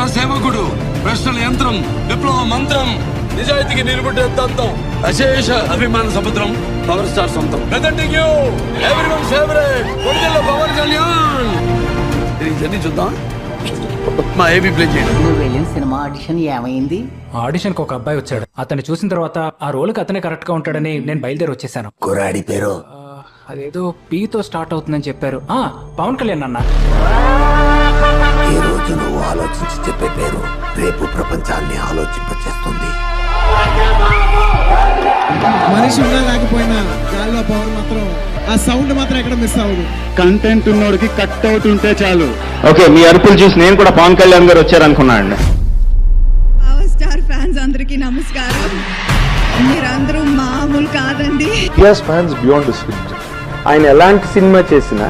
ప్రజా సేవకుడు, ప్రశ్నల యంత్రం, విప్లవ మంత్రం, నిజాయితీకి నిలబడే దంతం, అశేష అభిమాన సముద్రం, పవర్ స్టార్ సొంతం. Presenting you everyone favourite Kodidela Pawan Kalyan. ఇవన్నీ చూద్దాం. మా ఏబీ ప్లే చేయండి. నువ్వు వెళ్ళిన సినిమా ఆడిషన్ ఏమైంది? ఆడిషన్ కి ఒక అబ్బాయి వచ్చాడు. అతన్ని చూసిన తర్వాత ఆ రోల్ కి అతనే కరెక్ట్ గా ఉంటాడని నేను బయలుదేరి వచ్చేసాను. కుర్రాడి పేరు అదేదో పీతో స్టార్ట్ అవుతుందని చెప్పారు. పవన్ కళ్యాణ్ అన్న. ఈ రోజు నువ్వు ఆలోచించి చెప్పే పేరు రేపు ప్రపంచాన్ని ఆలోచింపచేస్తుంది. మనిషి ఉన్నా లేకపోయినా గాల్లో పవర్ మాత్రం, ఆ సౌండ్ మాత్రం ఎక్కడ మిస్ అవ్వదు. కంటెంట్ ఉన్నోడికి కట్ అవుట్ ఉంటే చాలు. ఓకే, మీ అరుపులు చూసి నేను కూడా పవన్ కళ్యాణ్ గారు వచ్చారనుకున్నాను. పవర్ స్టార్ ఫ్యాన్స్ అందరికీ నమస్కారం. మీరందరూ మామూలు కాదండి. ఆయన ఎలాంటి సినిమా చేసినా